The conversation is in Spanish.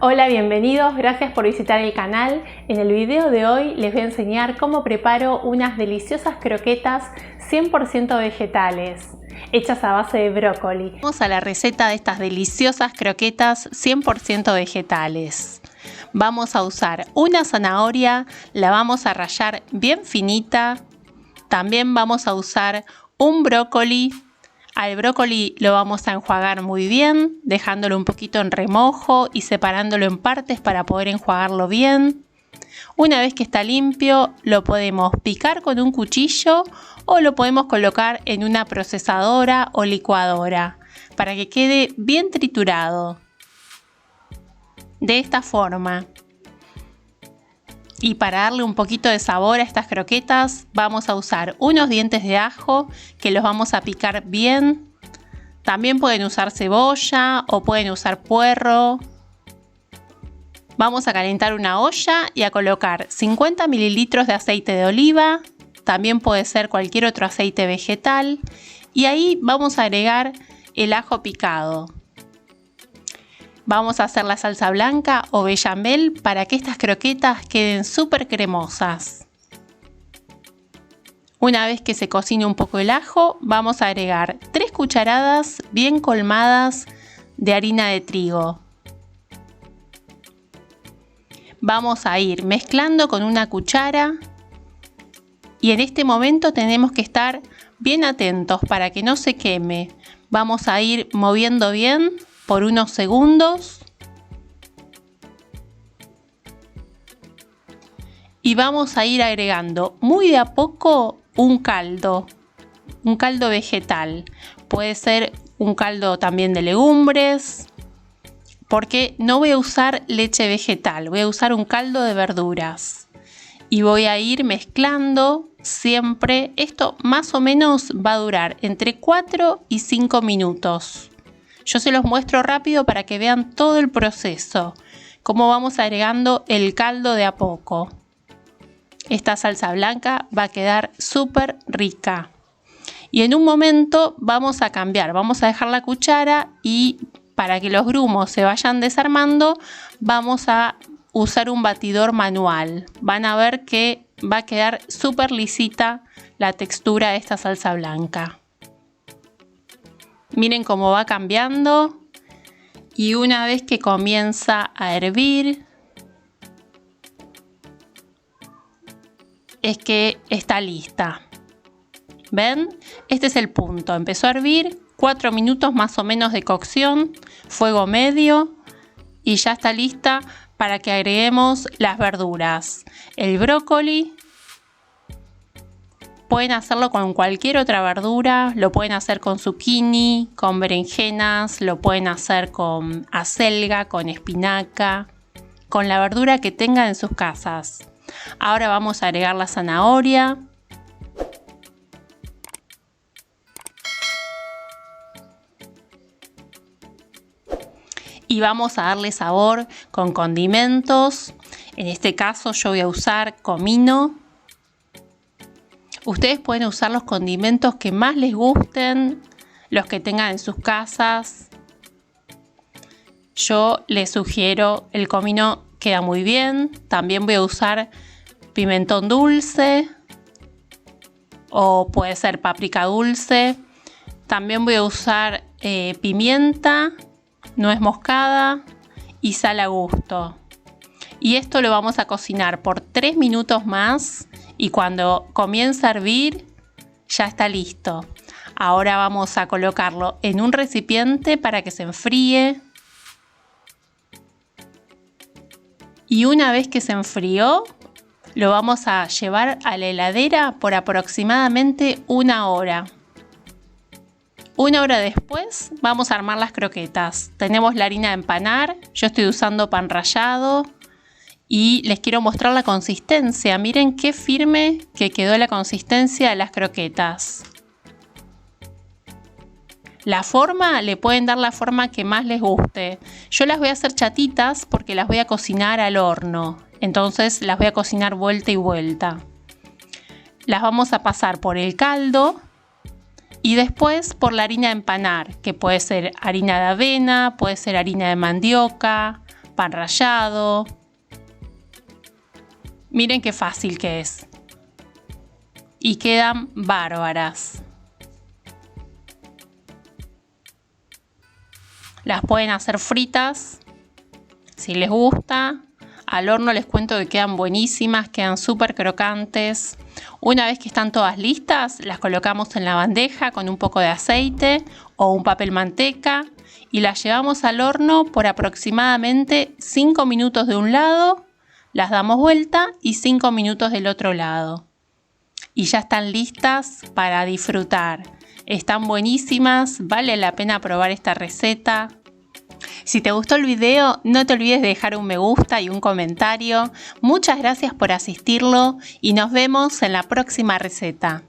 Hola, bienvenidos, gracias por visitar el canal. En el video de hoy les voy a enseñar cómo preparo unas deliciosas croquetas 100% vegetales, hechas a base de brócoli. Vamos a la receta de estas deliciosas croquetas 100% vegetales. Vamos a usar una zanahoria, la vamos a rallar bien finita. También vamos a usar un brócoli. Al brócoli lo vamos a enjuagar muy bien, dejándolo un poquito en remojo y separándolo en partes para poder enjuagarlo bien. Una vez que está limpio, lo podemos picar con un cuchillo o lo podemos colocar en una procesadora o licuadora para que quede bien triturado. De esta forma. Y para darle un poquito de sabor a estas croquetas vamos a usar unos dientes de ajo que los vamos a picar bien. También pueden usar cebolla o pueden usar puerro. Vamos a calentar una olla y a colocar 50 mililitros de aceite de oliva. También puede ser cualquier otro aceite vegetal. Y ahí vamos a agregar el ajo picado. Vamos a hacer la salsa blanca o bechamel para que estas croquetas queden súper cremosas. Una vez que se cocine un poco el ajo, vamos a agregar 3 cucharadas bien colmadas de harina de trigo. Vamos a ir mezclando con una cuchara y en este momento tenemos que estar bien atentos para que no se queme. Vamos a ir moviendo bien por unos segundos y vamos a ir agregando muy de a poco un caldo vegetal. Puede ser un caldo también de legumbres, porque no voy a usar leche vegetal, voy a usar un caldo de verduras y voy a ir mezclando siempre. Esto más o menos va a durar entre 4 y 5 minutos. Yo se los muestro rápido para que vean todo el proceso, cómo vamos agregando el caldo de a poco. Esta salsa blanca va a quedar súper rica. Y en un momento vamos a cambiar, vamos a dejar la cuchara y para que los grumos se vayan desarmando, vamos a usar un batidor manual. Van a ver que va a quedar súper lisita la textura de esta salsa blanca. Miren cómo va cambiando y una vez que comienza a hervir es que está lista. ¿Ven? Este es el punto. Empezó a hervir, 4 minutos más o menos de cocción, fuego medio y ya está lista para que agreguemos las verduras. El brócoli. Pueden hacerlo con cualquier otra verdura, lo pueden hacer con zucchini, con berenjenas, lo pueden hacer con acelga, con espinaca, con la verdura que tengan en sus casas. Ahora vamos a agregar la zanahoria. Y vamos a darle sabor con condimentos. En este caso yo voy a usar comino. Ustedes pueden usar los condimentos que más les gusten, los que tengan en sus casas. Yo les sugiero el comino, queda muy bien. También voy a usar pimentón dulce o puede ser páprica dulce. También voy a usar pimienta, nuez moscada y sal a gusto. Y esto lo vamos a cocinar por 3 minutos más. Y cuando comienza a hervir, ya está listo. Ahora vamos a colocarlo en un recipiente para que se enfríe. Y una vez que se enfrió, lo vamos a llevar a la heladera por aproximadamente 1 hora. 1 hora después vamos a armar las croquetas. Tenemos la harina de empanar, yo estoy usando pan rallado. Y les quiero mostrar la consistencia. Miren qué firme que quedó la consistencia de las croquetas. La forma, le pueden dar la forma que más les guste. Yo las voy a hacer chatitas porque las voy a cocinar al horno. Entonces las voy a cocinar vuelta y vuelta. Las vamos a pasar por el caldo y después por la harina de empanar, que puede ser harina de avena, puede ser harina de mandioca, pan rallado. Miren qué fácil que es. Y quedan bárbaras. Las pueden hacer fritas, si les gusta. Al horno les cuento que quedan buenísimas, quedan súper crocantes. Una vez que están todas listas, las colocamos en la bandeja con un poco de aceite o un papel manteca y las llevamos al horno por aproximadamente 5 minutos de un lado, las damos vuelta y 5 minutos del otro lado. Y ya están listas para disfrutar. Están buenísimas, vale la pena probar esta receta. Si te gustó el video, no te olvides de dejar un me gusta y un comentario. Muchas gracias por asistirlo y nos vemos en la próxima receta.